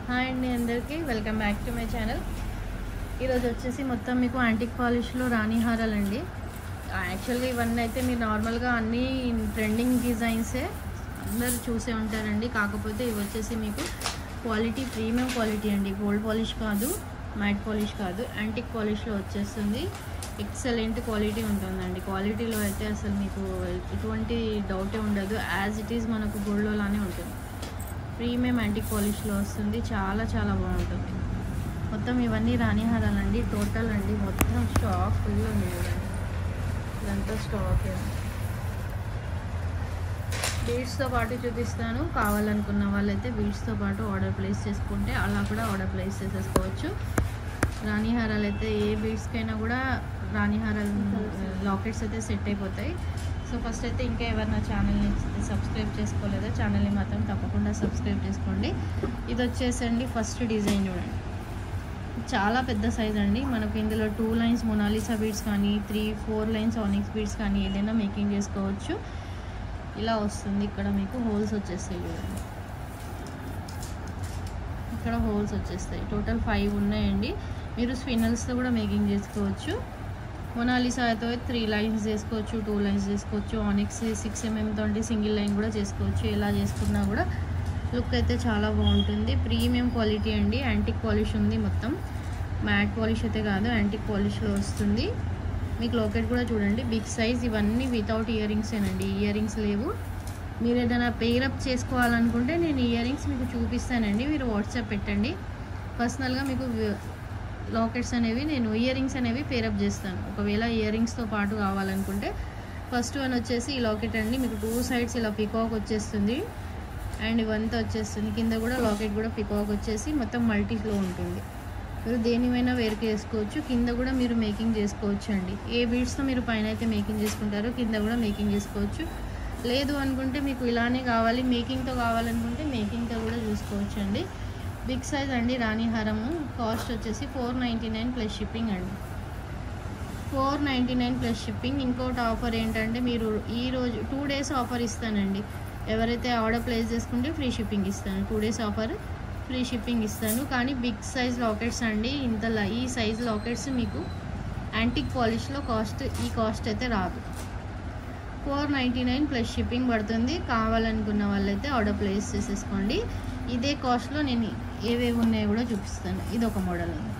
Hi అండి అందరికీ welcome back to my channel. ఈరోజు వచ్చేసి మొత్తం మీకు యాంటిక్ పాలిష్లో రాణి హారాలండి. యాక్చువల్గా ఇవన్నీ అయితే మీరు నార్మల్గా అన్నీ ట్రెండింగ్ డిజైన్సే అందరూ చూసే ఉంటారండి. కాకపోతే ఇవి వచ్చేసి మీకు క్వాలిటీ ప్రీమియం క్వాలిటీ అండి. గోల్డ్ పాలిష్ కాదు, మ్యాట్ పాలిష్ కాదు, యాంటిక్ పాలిష్లో వచ్చేస్తుంది. ఎక్సలెంట్ క్వాలిటీ ఉంటుందండి. క్వాలిటీలో అయితే అసలు మీకు ఎటువంటి డౌటే ఉండదు. యాజ్ ఇట్ ఈజ్ మనకు గోల్డ్లో లానే ఉంటుంది. ప్రీమియం యాంటిక్ పాలిష్లో వస్తుంది. చాలా చాలా బాగుంటుంది. మొత్తం ఇవన్నీ రాణి హారాలండి. టోటల్ అండి మొత్తం స్టాక్ ఫుల్ ఉంది కదండి. ఇదంతా స్టాక్ బీడ్స్తో పాటు చూపిస్తాను. కావాలనుకున్న వాళ్ళైతే బీడ్స్తో పాటు ఆర్డర్ ప్లేస్ చేసుకుంటే అలా కూడా ఆర్డర్ ప్లేస్ చేసేసుకోవచ్చు. రాణి హారాలు అయితే ఏ బీడ్స్కైనా కూడా రాణి హారాలు లాకెట్స్ అయితే సెట్ అయిపోతాయి. సో ఫస్ట్ అయితే ఇంకా ఎవరైనా ఛానల్ని సబ్స్క్రైబ్ చేసుకోలేదో ఛానల్ని మాత్రం తప్పకుండా సబ్స్క్రైబ్ చేసుకోండి. ఇది వచ్చేసండి ఫస్ట్ డిజైన్ చూడండి. చాలా పెద్ద సైజ్ అండి. మనకు ఇందులో 2 లైన్స్ మొనాలిసా బీడ్స్ కానీ 3-4 లైన్స్ ఆనిక్స్ బీడ్స్ కానీ ఏదైనా మేకింగ్ చేసుకోవచ్చు. ఇలా వస్తుంది. ఇక్కడ మీకు హోల్స్ వచ్చేస్తాయి చూడండి. ఇక్కడ హోల్స్ వచ్చేస్తాయి. టోటల్ 5 ఉన్నాయండి. మీరు స్పిన్నల్స్తో కూడా మేకింగ్ చేసుకోవచ్చు. మొనాలిసాతో 3 లైన్స్ చేసుకోవచ్చు, 2 లైన్స్ చేసుకోవచ్చు. ఆనిక్స్ 6 mm తోటి సింగిల్ లైన్ కూడా చేసుకోవచ్చు. ఎలా చేసుకున్నా కూడా లుక్ అయితే చాలా బాగుంటుంది. ప్రీమియం క్వాలిటీ అండి. యాంటిక్ పాలిష్ ఉంది. మొత్తం మ్యాట్ పాలిష్ అయితే కాదు, యాంటిక్ పాలిష్లో వస్తుంది. మీకు లాకెట్ కూడా చూడండి బిగ్ సైజ్. ఇవన్నీ వితౌట్ ఇయర్ రింగ్సేనండి. ఇయర్ రింగ్స్ లేవు. మీరు ఏదైనా పేరప్ చేసుకోవాలనుకుంటే నేను ఇయర్ రింగ్స్ మీకు చూపిస్తానండి. మీరు వాట్సాప్ పెట్టండి. పర్సనల్గా మీకు లాకెట్స్ అనేవి నేను ఇయర్ రింగ్స్ అనేవి పేరప్ చేస్తాను. ఒకవేళ ఇయర్ రింగ్స్తో పాటు కావాలనుకుంటే ఫస్ట్ వన్ వచ్చేసి ఈ లాకెట్ అండి. మీకు 2 సైడ్స్ ఇలా పికాక్ వచ్చేస్తుంది అండ్ ఇవంతా వచ్చేస్తుంది. కింద కూడా లాకెట్ కూడా పికాక్ వచ్చేసి మొత్తం మల్టీ ఫ్లో ఉంటుంది. మీరు దేనివైనా వేరుకు వేసుకోవచ్చు. కింద కూడా మీరు మేకింగ్ చేసుకోవచ్చు అండి. ఏ బీడ్స్తో మీరు పైన అయితే మేకింగ్ చేసుకుంటారో కింద కూడా మేకింగ్ చేసుకోవచ్చు. లేదు అనుకుంటే మీకు ఇలానే కావాలి మేకింగ్తో కావాలనుకుంటే మేకింగ్తో కూడా చూసుకోవచ్చు అండి. బిగ్ సైజ్ అండి రాణి హారము. కాస్ట్ వచ్చేసి 499 ప్లస్ షిప్పింగ్ అండి. 499 ప్లస్ షిప్పింగ్. ఇంకోటి ఆఫర్ ఏంటంటే మీరు ఈరోజు 2 డేస్ ఆఫర్ ఇస్తానండి. ఎవరైతే ఆర్డర్ ప్లేస్ చేసుకుంటే ఫ్రీ షిప్పింగ్ ఇస్తాను. 2 డేస్ ఆఫర్ ఫ్రీ షిప్పింగ్ ఇస్తాను. కానీ బిగ్ సైజ్ లాకెట్స్ అండి. ఈ సైజ్ లాకెట్స్ మీకు యాంటిక్ పాలిష్లో ఈ కాస్ట్ అయితే రాదు. 499 ప్లస్ షిప్పింగ్ పడుతుంది. కావాలనుకున్న వాళ్ళైతే ఆర్డర్ ప్లేస్ చేసేసుకోండి. ఇదే కాస్ట్లో నేను ఏవేవి ఉన్నాయో కూడా చూపిస్తాను. ఇది ఒక మోడల్ ఉంది.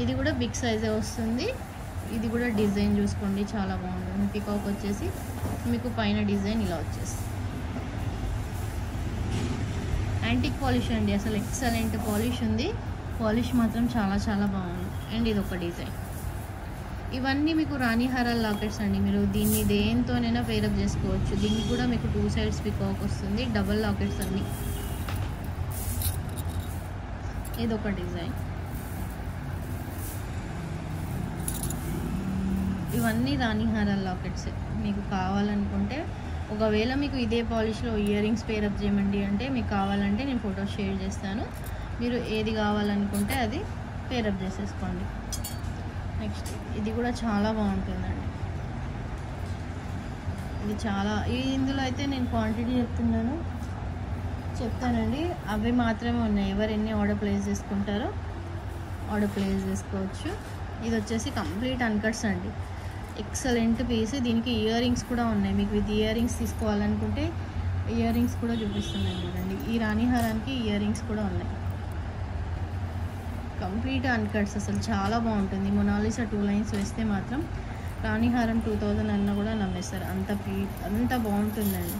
ఇది కూడా బిగ్ సైజే వస్తుంది. ఇది కూడా డిజైన్ చూసుకోండి చాలా బాగుంటుంది. పికాక్ వచ్చేసి మీకు పైన డిజైన్ ఇలా వచ్చేసి యాంటిక్ పాలిష్ అండి. అసలు ఎక్సలెంట్ పాలిష్ ఉంది. పాలిష్ మాత్రం చాలా చాలా బాగుంది. అండ్ ఇది ఒక డిజైన్. ఇవన్నీ మీకు రాణి హారాల లాకెట్స్ అండి. మీరు దీన్ని దేనితోనైనా పేరప్ చేసుకోవచ్చు. దీనికి కూడా మీకు 2 సైడ్స్ పికాక్ వస్తుంది. డబల్ లాకెట్స్ అన్నీ. ఇది ఒక డిజైన్. ఇవన్నీ రాణి హారాల లాకెట్స్. మీకు కావాలనుకుంటే ఒకవేళ మీకు ఇదే పాలిష్లో ఇయర్ రింగ్స్ పేరప్ చేయమండి అంటే మీకు కావాలంటే నేను ఫొటోస్ షేర్ చేస్తాను. మీరు ఏది కావాలనుకుంటే అది పేరప్ చేసేసుకోండి. నెక్స్ట్ ఇది కూడా చాలా బాగుంటుందండి. ఇందులో అయితే నేను క్వాంటిటీ చెప్తానండి. అవి మాత్రమే ఉన్నాయి. ఎవరు ఎన్ని ఆర్డర్ ప్లేస్ చేసుకుంటారో ఆర్డర్ ప్లేస్ చేసుకోవచ్చు. ఇది వచ్చేసి కంప్లీట్ అన్కట్స్ అండి. Excellent piece. దీనికి ఇయర్ రింగ్స్ కూడా ఉన్నాయి. మీకు విత్ ఇయర్ రింగ్స్ తీసుకోవాలనుకుంటే ఇయర్ రింగ్స్ కూడా చూపిస్తున్నాను చూడండి. ఈ రాణి హారానికి ఇయర్ రింగ్స్ కూడా ఉన్నాయి. కంప్లీట్ అన్కట్స్. అసలు చాలా బాగుంటుంది. మొనాలిసా 2 లైన్స్ వేస్తే మాత్రం రాణి హారం 2000 అన్నా కూడా నమ్మేస్తారు. అంత బాగుంటుందండి.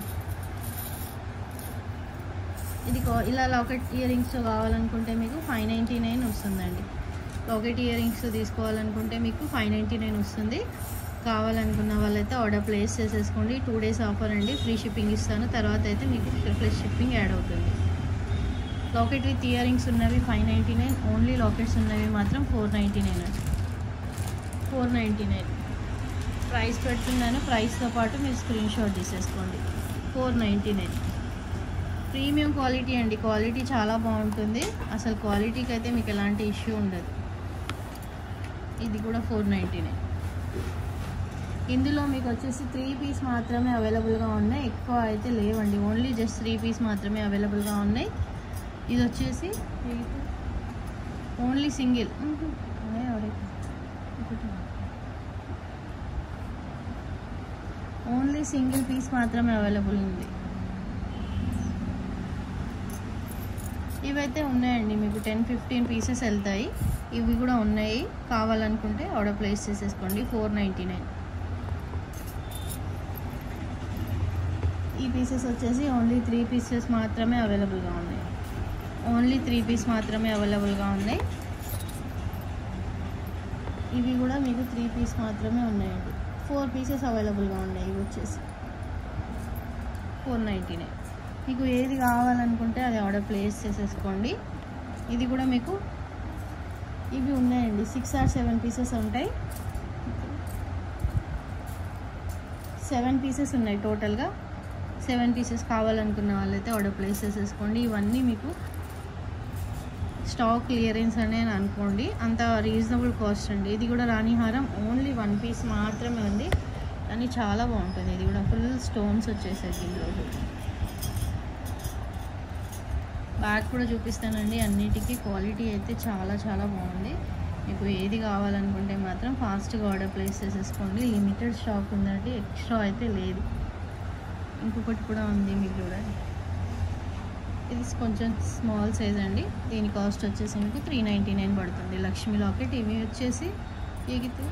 ఇది ఇలా లాకెట్ ఇయర్ రింగ్స్ కావాలనుకుంటే మీకు 599 వస్తుందండి. లాకెట్ ఇయర్ రింగ్స్ తీసుకోవాలనుకుంటే మీకు 599 వస్తుంది. కావాలనుకున్న వాళ్ళైతే ఆర్డర్ ప్లేస్ చేసేసుకోండి. 2 డేస్ ఆఫర్ అండి. ఫ్రీ షిప్పింగ్ ఇస్తాను. తర్వాత అయితే మీకు ప్లస్ షిప్పింగ్ యాడ్ అవుతుంది. లాకెట్ విత్ ఇయర్ రింగ్స్ ఉన్నవి 599. ఓన్లీ లాకెట్స్ ఉన్నవి మాత్రం 499 అండి. 499 ప్రైస్ పెడుతున్నాను. ప్రైస్తో పాటు మీరు స్క్రీన్ షాట్ తీసేసుకోండి. 499 ప్రీమియం క్వాలిటీ అండి. క్వాలిటీ చాలా బాగుంటుంది. అసలు క్వాలిటీకి అయితే మీకు ఎలాంటి ఇష్యూ ఉండదు. ఇది కూడా 499. ఇందులో మీకు వచ్చేసి 3 పీస్ మాత్రమే అవైలబుల్గా ఉన్నాయి, ఎక్కువ అయితే లేవండి. ఓన్లీ జస్ట్ 3 పీస్ మాత్రమే అవైలబుల్గా ఉన్నాయి. ఇది వచ్చేసి only single, only single piece మాత్రమే అవైలబుల్ ఉంది. ఇవైతే ఉన్నాయండి, మీకు 10-15 పీసెస్ వెళ్తాయి. ఇవి కూడా ఉన్నాయి, కావాలనుకుంటే ఆర్డర్ ప్లేస్ చేసేసుకోండి. 499. ఈ పీసెస్ వచ్చేసి ఓన్లీ 3 పీసెస్ మాత్రమే అవైలబుల్గా ఉన్నాయి. ఓన్లీ 3 పీస్ మాత్రమే అవైలబుల్గా ఉన్నాయి. ఇవి కూడా మీకు 3 పీస్ మాత్రమే ఉన్నాయండి. 4 పీసెస్ అవైలబుల్గా ఉన్నాయి. ఇవి వచ్చేసి 499. మీకు ఏది కావాలనుకుంటే అది ఆర్డర్ ప్లేస్ చేసేసుకోండి. ఇది కూడా మీకు ఇవి ఉన్నాయండి, 6 or 7 పీసెస్ ఉంటాయి. 7 పీసెస్ ఉన్నాయి టోటల్గా. 7 పీసెస్ కావాలనుకున్న వాళ్ళైతే ఆర్డర్ ప్లేస్ చేసేసుకోండి. ఇవన్నీ మీకు స్టాక్ క్లియరెన్స్ అనే అనుకోండి, అంత రీజనబుల్ కాస్ట్ అండి. ఇది కూడా రాణిహారం ఓన్లీ 1 పీస్ మాత్రమే ఉంది, కానీ చాలా బాగుంటుంది. ఇది కూడా ఫుల్ స్టోన్స్ వచ్చేసాయి. దీనిలో బ్యాగ్ కూడా చూపిస్తానండి. అన్నిటికీ క్వాలిటీ అయితే చాలా చాలా బాగుంది. మీకు ఏది కావాలనుకుంటే మాత్రం ఫాస్ట్గా ఆర్డర్ ప్లేస్ చేసేసుకోండి. లిమిటెడ్ స్టాక్ ఉందండి, ఎక్స్ట్రా అయితే లేదు. ఇంకొకటి కూడా ఉంది మీకు చూడండి, ఇది కొంచెం స్మాల్ సైజ్ అండి. దీని కాస్ట్ వచ్చేసి మీకు 399 పడుతుంది. లక్ష్మీ లాకెట్. ఇవి వచ్చేసి ఏగితే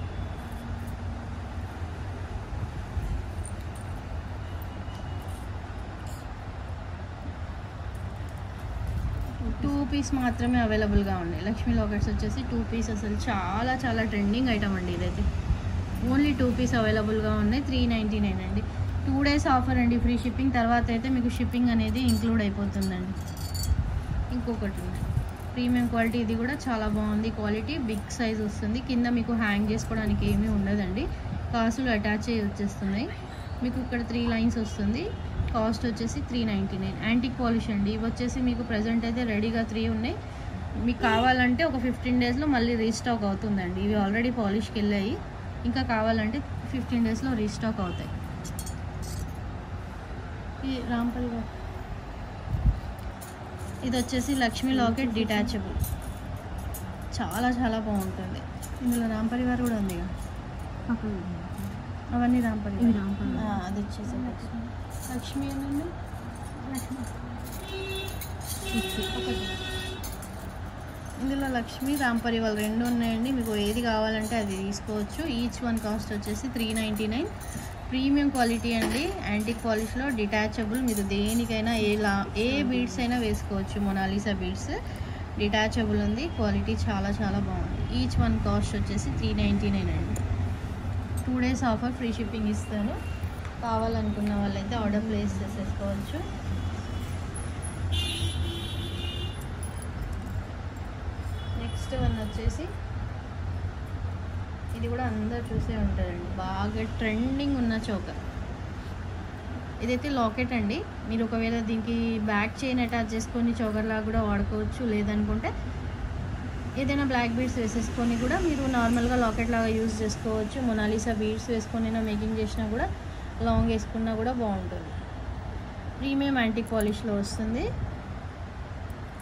2 పీస్ మాత్రమే అవైలబుల్గా ఉన్నాయి. లక్ష్మీ లాకెట్స్ వచ్చేసి 2 పీస్. అసలు చాలా చాలా ట్రెండింగ్ ఐటమ్ అండి ఇదైతే. ఓన్లీ 2 పీస్ అవైలబుల్గా ఉన్నాయి. 399 అండి. 2 days ఆఫర్ అండి, ఫ్రీ షిప్పింగ్. తర్వాత అయితే మీకు షిప్పింగ్ అనేది ఇంక్లూడ్ అయిపోతుందండి. ఇంకొకటి ఉంది, ప్రీమియం క్వాలిటీ. ఇది కూడా చాలా బాగుంది క్వాలిటీ. బిగ్ సైజ్ వస్తుంది. కింద మీకు హ్యాంగ్ చేసుకోవడానికి ఏమీ ఉండదండి, కాసులు అటాచ్ అయ్యి వచ్చేస్తున్నాయి. మీకు ఇక్కడ 3 లైన్స్ వస్తుంది. కాస్ట్ వచ్చేసి 399. యాంటిక్ పాలిష్ అండి. ఇవి వచ్చేసి మీకు ప్రజెంట్ అయితే రెడీగా 3 ఉన్నాయి. మీకు కావాలంటే ఒక 15 daysలో మళ్ళీ రీస్టాక్ అవుతుందండి. ఇవి ఆల్రెడీ పాలిష్కి వెళ్ళాయి, ఇంకా కావాలంటే 15 daysలో రీస్టాక్ అవుతాయి. ఈ రాంపల్లి ఇది వచ్చేసి లక్ష్మీ లాకెట్ డిటాచబుల్. చాలా చాలా బాగుంటుంది. ఇందులో రాంపరివార్ కూడా ఉంది. అవన్నీ రాంపల్లి. అది వచ్చేసి లక్ష్మీ అనండి. ఇందులో లక్ష్మీ రాంపరివాల్ 2 ఉన్నాయండి. మీకు ఏది కావాలంటే అది తీసుకోవచ్చు. ఈచ్ వన్ కాస్ట్ వచ్చేసి 399. ప్రీమియం క్వాలిటీ అండి, యాంటిక్ పాలిష్లో డిటాచబుల్. మీరు దేనికైనా ఏ బీడ్స్ అయినా వేసుకోవచ్చు. మొనాలిసా బీడ్స్ డిటాచబుల్ ఉంది. క్వాలిటీ చాలా చాలా బాగుంది. ఈచ్ వన్ కాస్ట్ వచ్చేసి 399 అండి. 2 days ఆఫర్, ఫ్రీ షిప్పింగ్ ఇస్తాను. కావాలనుకున్న వాళ్ళైతే ఆర్డర్ ప్లేస్ చేసేసుకోవచ్చు. నెక్స్ట్ వన్ వచ్చేసి ఇది కూడా అందరు చూసే ఉంటారండి, బాగా ట్రెండింగ్ ఉన్న చోకర్. ఇదైతే లాకెట్ అండి. మీరు ఒకవేళ దీనికి బ్యాక్ చైన్ అటాచ్ చేసుకొని చోకర్ లాగా కూడా వాడుకోవచ్చు. లేదనుకుంటే ఏదైనా బ్లాక్ బీడ్స్ వేసేసుకొని కూడా మీరు నార్మల్గా లాకెట్ లాగా యూజ్ చేసుకోవచ్చు. మొనాలిసా బీడ్స్ వేసుకొని మేకింగ్ చేసినా కూడా, లాంగ్ వేసుకున్నా కూడా బాగుంటుంది. ప్రీమియం యాంటిక్ పాలిష్లో వస్తుంది.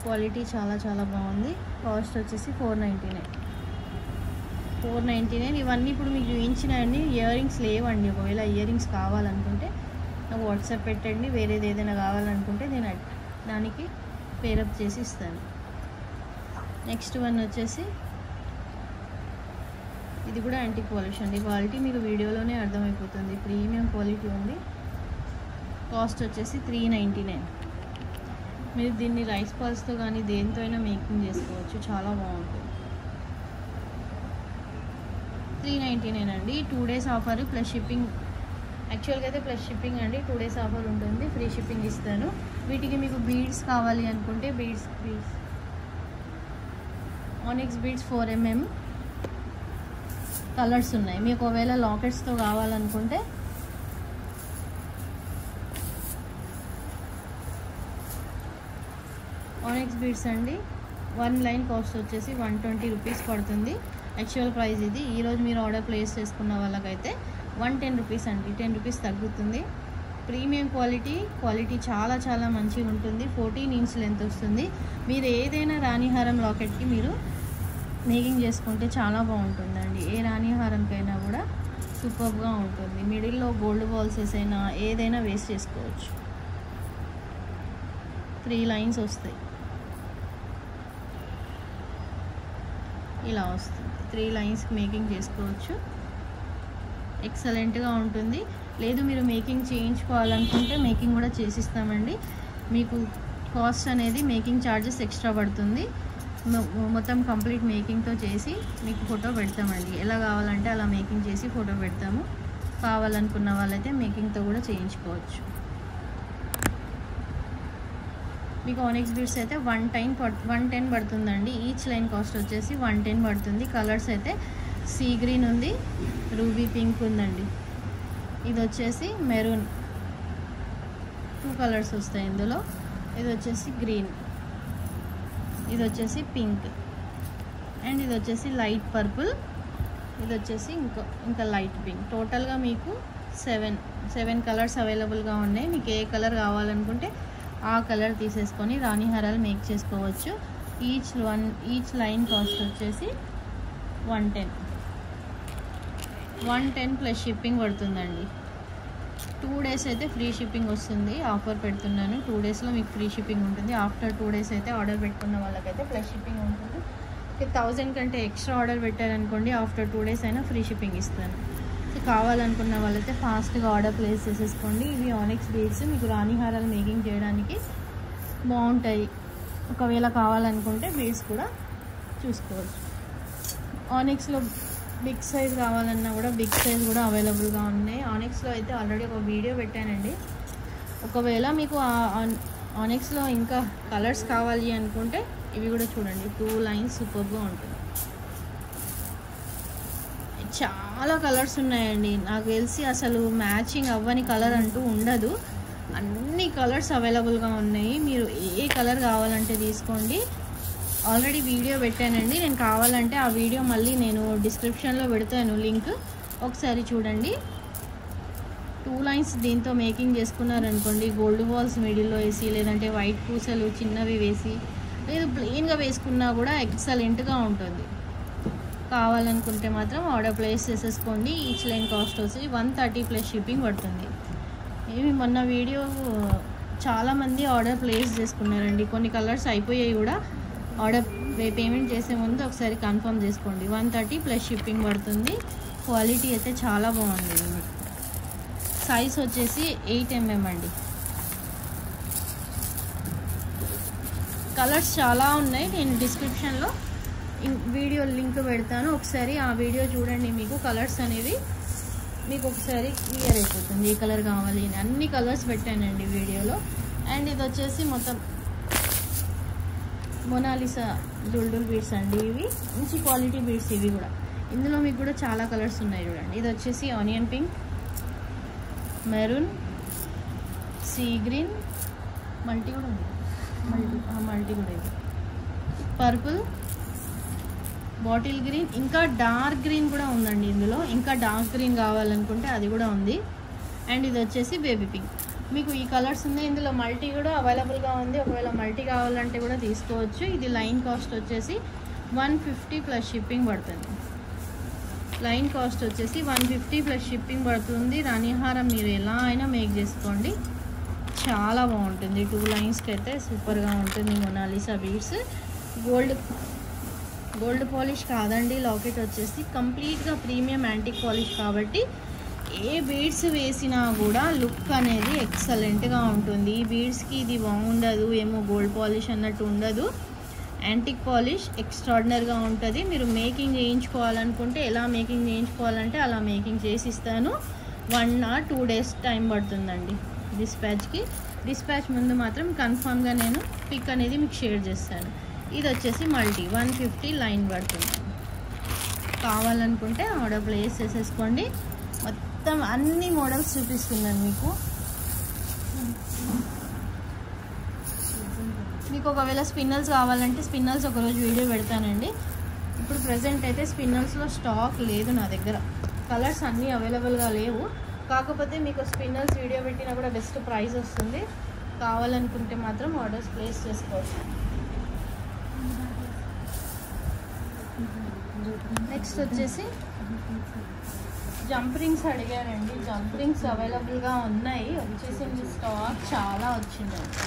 క్వాలిటీ చాలా చాలా బాగుంది. కాస్ట్ వచ్చేసి 499. ఇవన్నీ ఇప్పుడు మీకు చూపించినవన్నీ ఇయర్ రింగ్స్ లేవండి. ఒకవేళ ఇయర్ రింగ్స్ కావాలనుకుంటే నాకు వాట్సాప్ పెట్టండి. వేరేది ఏదైనా కావాలనుకుంటే నేను దానికి పేరప్ చేసి ఇస్తాను. నెక్స్ట్ వన్ వచ్చేసి ఇది కూడా యాంటిక్ పాలిష్ అండి. క్వాలిటీ మీకు వీడియోలోనే అర్థమైపోతుంది. ప్రీమియం క్వాలిటీ ఉంది. కాస్ట్ వచ్చేసి 399. మీరు దీన్ని రైస్ పాల్స్తో కానీ దేనితో అయినా మేకింగ్ చేసుకోవచ్చు. చాలా బాగుంటుంది. 399 అండి. 2 days ఆఫర్ ప్లస్ షిప్పింగ్. యాక్చువల్గా అయితే ప్లస్ షిప్పింగ్ అండి. 2 days ఆఫర్ ఉంటుంది, ఫ్రీ షిప్పింగ్ ఇస్తాను. వీటికి మీకు బీడ్స్ కావాలి అనుకుంటే beads onyx beads 4 mm colours ఉన్నాయి. మీకు ఒకవేళ లాకెట్స్తో కావాలనుకుంటే ఆనిక్స్ బీడ్స్ అండి. 1 లైన్ కాస్ట్ వచ్చేసి 120 రూపీస్ పడుతుంది. యాక్చువల్ ప్రైస్ ఇది. ఈరోజు మీరు ఆర్డర్ ప్లేస్ చేసుకున్న వాళ్ళకైతే 110 రూపీస్ అండి, 10 రూపీస్ తగ్గుతుంది. ప్రీమియం క్వాలిటీ చాలా చాలా మంచిగా ఉంటుంది. 14 ఇంచ్ లెంత్ వస్తుంది. మీరు ఏదైనా రాణిహారం లాకెట్కి మీరు మేకింగ్ చేసుకుంటే చాలా బాగుంటుందండి. ఏ రాణిహారంకైనా కూడా సూపర్గా ఉంటుంది. మిడిల్లో గోల్డ్ బాల్సెస్ అయినా ఏదైనా వేస్ట్ చేసుకోవచ్చు. 3 లైన్స్ వస్తాయి, ఇలా వస్తుంది. 3 లైన్స్ మేకింగ్ చేసుకోవచ్చు, ఎక్సలెంట్గా ఉంటుంది. లేదు మీరు మేకింగ్ చేయించుకోవాలనుకుంటే మేకింగ్ కూడా చేసిస్తామండి. మీకు కాస్ట్ అనేది మేకింగ్ ఛార్జెస్ ఎక్స్ట్రా పడుతుంది. మొత్తం కంప్లీట్ మేకింగ్తో చేసి మీకు ఫోటో పెడతామండి. ఎలా కావాలంటే అలా మేకింగ్ చేసి ఫోటో పెడతాము. కావాలనుకున్న వాళ్ళైతే మేకింగ్తో కూడా చేయించుకోవచ్చు. మీకు ఆనిక్స్ బీడ్స్ అయితే 110 పడుతుందండి. ఈచ్ లైన్ కాస్ట్ వచ్చేసి 110 పడుతుంది. కలర్స్ అయితే సీ గ్రీన్ ఉంది, రూబీ పింక్ ఉందండి. ఇది వచ్చేసి మెరూన్, 2 కలర్స్ వస్తాయి ఇందులో. ఇది వచ్చేసి గ్రీన్, ఇది వచ్చేసి పింక్, అండ్ ఇది వచ్చేసి లైట్ పర్పుల్, ఇది వచ్చేసి ఇంకా లైట్ పింక్. టోటల్గా మీకు 7 కలర్స్ అవైలబుల్గా ఉన్నాయి. మీకు ఏ కలర్ కావాలనుకుంటే ఆ కలర్ తీసేసుకొని రాణిహారాలు మేక్ చేసుకోవచ్చు. ఈచ్ లైన్ కాస్ట్ వచ్చేసి 110 ప్లస్ షిప్పింగ్ పడుతుందండి. 2 డేస్ అయితే ఫ్రీ షిప్పింగ్ వస్తుంది. ఆఫర్ పెడుతున్నాను, 2 డేస్లో మీకు ఫ్రీ షిప్పింగ్ ఉంటుంది. ఆఫ్టర్ 2 డేస్ అయితే ఆర్డర్ పెట్టుకున్న వాళ్ళకైతే ప్లస్ షిప్పింగ్ ఉంటుంది. 1000 కంటే ఎక్స్ట్రా ఆర్డర్ పెట్టారనుకోండి, ఆఫ్టర్ 2 డేస్ అయినా ఫ్రీ షిప్పింగ్ ఇస్తాను. సో కావాలనుకున్న వాళ్ళైతే ఫాస్ట్గా ఆర్డర్ ప్లేస్ చేసేసుకోండి. ఇవి ఆనిక్స్ బీడ్స్ మీకు రాణిహారాలు మేకింగ్ చేయడానికి బాగుంటాయి. ఒకవేళ కావాలనుకుంటే బీడ్స్ కూడా చూసుకోవచ్చు. ఆనిక్స్లో బిగ్ సైజ్ కావాలన్నా కూడా బిగ్ సైజ్ కూడా అవైలబుల్గా ఉన్నాయి. ఆనిక్స్లో అయితే ఆల్రెడీ ఒక వీడియో పెట్టానండి. ఒకవేళ మీకు ఆనిక్స్లో ఇంకా కలర్స్ కావాలి అనుకుంటే ఇవి కూడా చూడండి. 2 లైన్స్ సూపర్గా ఉంటుంది. చాలా కలర్స్ ఉన్నాయండి. నాకు తెలిసి అసలు మ్యాచింగ్ అవ్వని కలర్ అంటూ ఉండదు. అన్ని కలర్స్ అవైలబుల్గా ఉన్నాయి. మీరు ఏ కలర్ కావాలంటే తీసుకోండి. ఆల్రెడీ వీడియో పెట్టానండి. నేను కావాలంటే ఆ వీడియో మళ్ళీ నేను డిస్క్రిప్షన్లో పెడతాను లింక్, ఒకసారి చూడండి. 2 లైన్స్ దీంతో మేకింగ్ చేసుకున్నారనుకోండి, గోల్డ్ బాల్స్ మిడిల్లో వేసి, లేదంటే వైట్ పూసలు చిన్నవి వేసి, లేదు ప్లెయిన్గా వేసుకున్నా కూడా ఎక్సలెంట్గా ఉంటుంది. కావాలనుకుంటే మాత్రం ఆర్డర్ ప్లేస్ చేసేసుకోండి. ఈచ్ లైన్ కాస్ట్ వచ్చి 130 ప్లస్ షిప్పింగ్ పడుతుంది. ఇవి మొన్న వీడియో చాలామంది ఆర్డర్ ప్లేస్ చేసుకున్నారండి. కొన్ని కలర్స్ అయిపోయాయి కూడా. ఆర్డర్ పేమెంట్ చేసే ముందు ఒకసారి కన్ఫర్మ్ చేసుకోండి. 130 ప్లస్ షిప్పింగ్ పడుతుంది. క్వాలిటీ అయితే చాలా బాగుంది. సైజ్ వచ్చేసి 8 mm అండి. కలర్స్ చాలా ఉన్నాయి. నేను డిస్క్రిప్షన్లో వీడియో లింక్ పెడతాను, ఒకసారి ఆ వీడియో చూడండి. మీకు కలర్స్ అనేవి మీకు ఒకసారి క్లియర్ అయిపోతుంది. ఏ కలర్ కావాలి అని అన్ని కలర్స్ పెట్టానండి వీడియోలో. అండ్ ఇది వచ్చేసి మొత్తం మొనాలిసా దుల్డుల్ బీడ్స్ అండి. ఇవి మంచి క్వాలిటీ బీడ్స్. ఇవి కూడా ఇందులో మీకు కూడా చాలా కలర్స్ ఉన్నాయి చూడండి. ఇది వచ్చేసి onion pink, maroon, sea green, multi కూడా ఉంది, మల్టీ కూడా ఇది, పర్పుల్, బాటిల్ గ్రీన్, ఇంకా డార్క్ గ్రీన్ కూడా ఉందండి ఇందులో. ఇంకా డార్క్ గ్రీన్ కావాలనుకుంటే అది కూడా ఉంది. అండ్ ఇది వచ్చేసి బేబీ పింక్. మీకు ఈ కలర్స్ ఉన్నాయి. ఇందులో మల్టీ కూడా అవైలబుల్గా ఉంది. ఒకవేళ మల్టీ కావాలంటే కూడా తీసుకోవచ్చు. ఇది లైన్ కాస్ట్ వచ్చేసి 150 ప్లస్ షిప్పింగ్ పడుతుంది. లైన్ కాస్ట్ వచ్చేసి 150 ప్లస్ షిప్పింగ్ పడుతుంది. రాణిహారం మీరు ఎలా అయినా మేక్ చేసుకోండి, చాలా బాగుంటుంది. 2 లైన్స్కి అయితే సూపర్గా ఉంటుంది. మొనాలిసా బీడ్స్ గోల్డ్ పాలిష్ కాదండి. లాకెట్ వచ్చేసి కంప్లీట్గా ప్రీమియం యాంటిక్ పాలిష్ కాబట్టి ఏ బీడ్స్ వేసినా కూడా లుక్ అనేది ఎక్సలెంట్గా ఉంటుంది. ఈ బీడ్స్కి ఇది బాగుండదు ఏమో, గోల్డ్ పాలిష్ అన్నట్టు ఉండదు. యాంటిక్ పాలిష్ ఎక్స్ట్రాడినరీగా ఉంటుంది. మీరు మేకింగ్ చేయించుకోవాలనుకుంటే ఎలా మేకింగ్ చేయించుకోవాలంటే అలా మేకింగ్ చేసి ఇస్తాను. 1 or 2 days టైం పడుతుందండి డిస్పాచ్ ముందు మాత్రం కన్ఫామ్గా నేను పిక్ అనేది మీకు షేర్ చేస్తాను. ఇది వచ్చేసి మల్టీ 150 లైన్ పడుతుంది. కావాలనుకుంటే ఆర్డర్ ప్లేస్ చేసేసుకోండి. మొత్తం అన్ని మోడల్స్ చూపిస్తున్నాను మీకు. ఒకవేళ స్పిన్నల్స్ కావాలంటే స్పిన్నల్స్ ఒకరోజు వీడియో పెడతానండి. ఇప్పుడు ప్రెజెంట్ అయితే స్పిన్నల్స్లో స్టాక్ లేదు నా దగ్గర. కలర్స్ అన్నీ అవైలబుల్గా లేవు, కాకపోతే మీకు స్పిన్నర్స్ వీడియో పెట్టినా కూడా బెస్ట్ ప్రైస్ వస్తుంది. కావాలనుకుంటే మాత్రం ఆర్డర్స్ ప్లేస్ చేసుకోవచ్చు. నెక్స్ట్ వచ్చేసి జంప్ రింగ్స్ అడిగారండి. జంప్ రింగ్స్ అవైలబుల్గా ఉన్నాయి, వచ్చేసింది స్టాక్ చాలా వచ్చిందండి.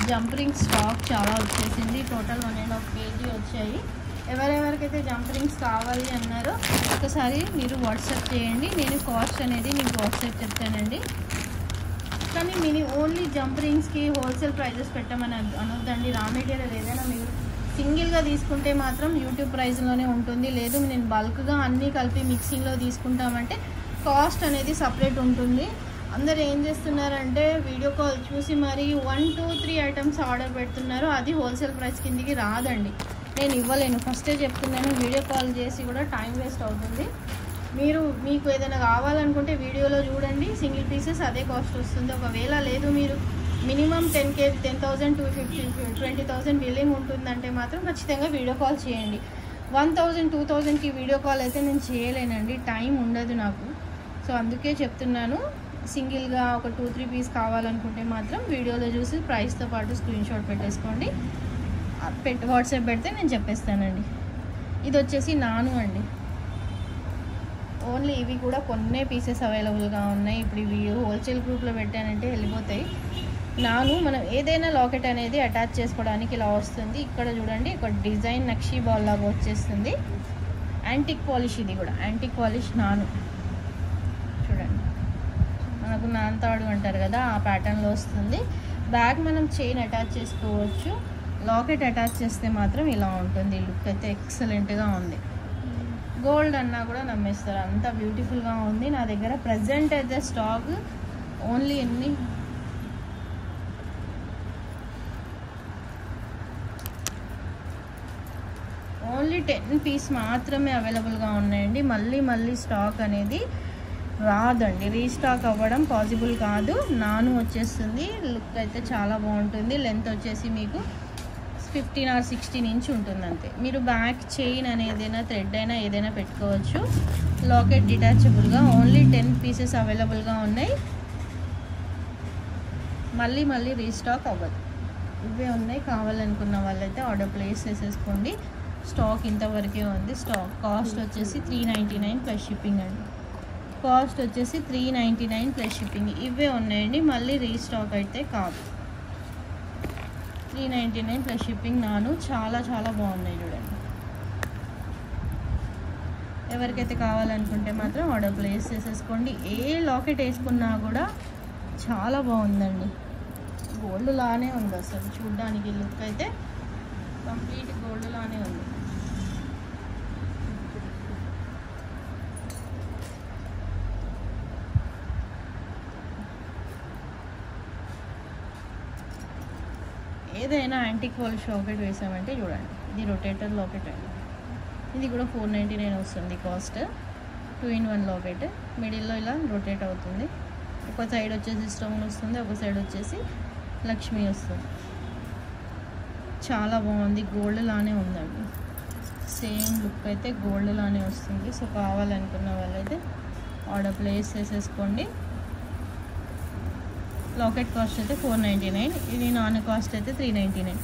జంప్ రింగ్స్ స్టాక్ చాలా వచ్చేసింది. టోటల్ 1.5 kg వచ్చాయి. ఎవరెవరికైతే జంప్ రింగ్స్ కావాలి అన్నారో ఒకసారి మీరు వాట్సాప్ చేయండి, నేను కాస్ట్ అనేది మీకు వాట్సాప్ చెప్తానండి. కానీ ఓన్లీ జంప్ రింగ్స్కి హోల్సేల్ ప్రైజెస్ పెట్టమని అనొద్దండి. రా మెటీరియల్ ఏదైనా మీరు సింగిల్గా తీసుకుంటే మాత్రం యూట్యూబ్ ప్రైస్లోనే ఉంటుంది. లేదు నేను బల్క్గా అన్నీ కలిపి మిక్సింగ్లో తీసుకుంటామంటే కాస్ట్ అనేది సపరేట్ ఉంటుంది. అందరు ఏం చేస్తున్నారంటే వీడియో కాల్ చూసి మరి 1, 2, 3 ఐటమ్స్ ఆర్డర్ పెడుతున్నారు, అది హోల్సేల్ ప్రైస్ కిందికి రాదండి. నేను ఇవ్వలేను, ఫస్టే చెప్తున్నాను. వీడియో కాల్ చేసి కూడా టైం వేస్ట్ అవుతుంది. మీకు ఏదైనా కావాలనుకుంటే వీడియోలో చూడండి, సింగిల్ పీసెస్ అదే కాస్ట్ వస్తుంది. ఒకవేళ లేదు మీరు మినిమం 10,000 to 20,000 బిల్లింగ్ ఉంటుందంటే మాత్రం ఖచ్చితంగా వీడియో కాల్ చేయండి. 1,000, 2,000కి వీడియో కాల్ అయితే నేను చేయలేనండి, టైం ఉండదు నాకు. సో అందుకే చెప్తున్నాను, సింగిల్గా ఒక 2-3 పీస్ కావాలనుకుంటే మాత్రం వీడియోలో చూసి ప్రైస్తో పాటు స్క్రీన్ షాట్ పెట్టేసుకోండి, వాట్సాప్ పెడితే నేను చెప్పేస్తానండి. ఇది వచ్చేసి నాను అండి. ఓన్లీ ఇవి కూడా కొన్నే పీసెస్ అవైలబుల్గా ఉన్నాయి. ఇప్పుడు ఇవి హోల్సేల్ గ్రూప్లో పెట్టానంటే వెళ్ళిపోతాయి. నాను మనం ఏదైనా లాకెట్ అనేది అటాచ్ చేసుకోవడానికి ఇలా వస్తుంది. ఇక్కడ చూడండి, ఒక డిజైన్ నక్షీ బాల్ లాగా వచ్చేస్తుంది. యాంటిక్ పాలిష్, ఇది కూడా యాంటిక్ పాలిష్ నాను. చూడండి, మనకు నాన్తాడు అంటారు కదా, ఆ ప్యాటర్న్లో వస్తుంది. బ్యాగ్ మనం చైన్ అటాచ్ చేసుకోవచ్చు, లాకెట్ అటాచ్ చేస్తే మాత్రం ఇలా ఉంటుంది. లుక్ అయితే ఎక్సలెంట్గా ఉంది. గోల్డ్ అన్నా కూడా నమ్మేస్తారు, అంత బ్యూటిఫుల్గా ఉంది. నా దగ్గర ప్రజెంట్ అయితే స్టాక్ ఓన్లీ ఓన్లీ 10 పీస్ మాత్రమే అవైలబుల్గా ఉన్నాయండి. మళ్ళీ స్టాక్ అనేది రాదండి, రీస్టాక్ అవ్వడం పాసిబుల్ కాదు. నాను వచ్చేస్తుంది. లుక్ అయితే చాలా బాగుంటుంది. లెంత్ వచ్చేసి మీకు 15 or 16 ఇంచ్ ఉంటుంది అంతే. మీరు బ్యాక్ చైన్ అనేదైనా థ్రెడ్ అయినా ఏదైనా పెట్టుకోవచ్చు. లాకెట్ డిటాచబుల్గా ఓన్లీ 10 పీసెస్ అవైలబుల్గా ఉన్నాయి. మళ్ళీ రీస్టాక్ అవ్వదు. ఇవే ఉన్నాయి. కావాలనుకున్న వాళ్ళైతే ఆర్డర్ ప్లేస్ చేసేసుకోండి. స్టాక్ ఇంతవరకే ఉంది. స్టాక్ కాస్ట్ వచ్చేసి 399 ప్లస్ షిప్పింగ్ అండి. కాస్ట్ వచ్చేసి 399 ప్లస్ షిప్పింగ్. ఇవే ఉన్నాయండి, మళ్ళీ రీస్టాక్ అయితే కాదు. 399 ప్లస్ షిప్పింగ్. నాను చాలా బాగున్నాయి చూడండి. ఎవరికైతే కావాలనుకుంటే మాత్రం ఆర్డర్ ప్లేస్ చేసేసుకోండి. ఏ లాకెట్ వేసుకున్నా కూడా చాలా బాగుందండి. గోల్డ్ లానే ఉంది, అసలు చూడ్డానికి లుక్ అయితే కంప్లీట్ గోల్డ్ లానే ఉంది. ఏదైనా యాంటిక్ పాలిష్ లాకెట్ వేసామంటే చూడండి, ఇది రొటేటర్ లాకెట్ అండి. ఇది కూడా 499 వస్తుంది కాస్ట్. 2-in-1 locket. మిడిల్లో ఇలా రొటేట్ అవుతుంది. ఒక సైడ్ వచ్చేసి స్టోన్ వస్తుంది, ఒక సైడ్ వచ్చేసి లక్ష్మి వస్తుంది. చాలా బాగుంది. గోల్డ్ లానే ఉందండి, సేమ్ లుక్ అయితే గోల్డ్ లానే వస్తుంది. సో కావాలనుకున్న వాళ్ళైతే ఆర్డర్ ప్లేస్ చేసేసుకోండి. లాకెట్ కాస్ట్ అయితే 499, ఇది నాన్ కాస్ట్ అయితే 399.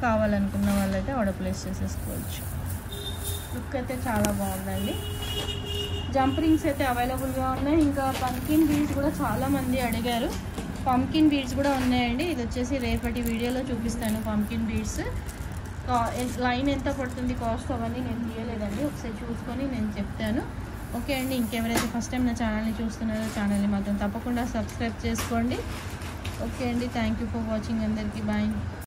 కావాలనుకున్న వాళ్ళైతే ఆర్డర్ ప్లేస్ చేసేసుకోవచ్చు. లుక్ అయితే చాలా బాగుందండి. జంప్ రింగ్స్ అయితే అవైలబుల్గా ఉన్నాయి. ఇంకా పంకిన్ బీడ్స్ కూడా చాలామంది అడిగారు. పంకిన్ బీడ్స్ కూడా ఉన్నాయండి. ఇది వచ్చేసి రేపటి వీడియోలో చూపిస్తాను. పంకిన్ బీడ్స్ లైన్ ఎంత పడుతుంది, కాస్ట్ అవన్నీ నేను తీయలేదండి, ఒకసారి చూసుకొని నేను చెప్తాను. ఓకే అండి. ఇంకెవరైతే ఫస్ట్ టైం నా ఛానల్ని చూస్తున్నారో ఛానల్ని మాత్రం తప్పకుండా సబ్స్క్రైబ్ చేసుకోండి. ఓకే అండి, థ్యాంక్ యూ ఫర్ వాచింగ్. అందరికీ బాయ్.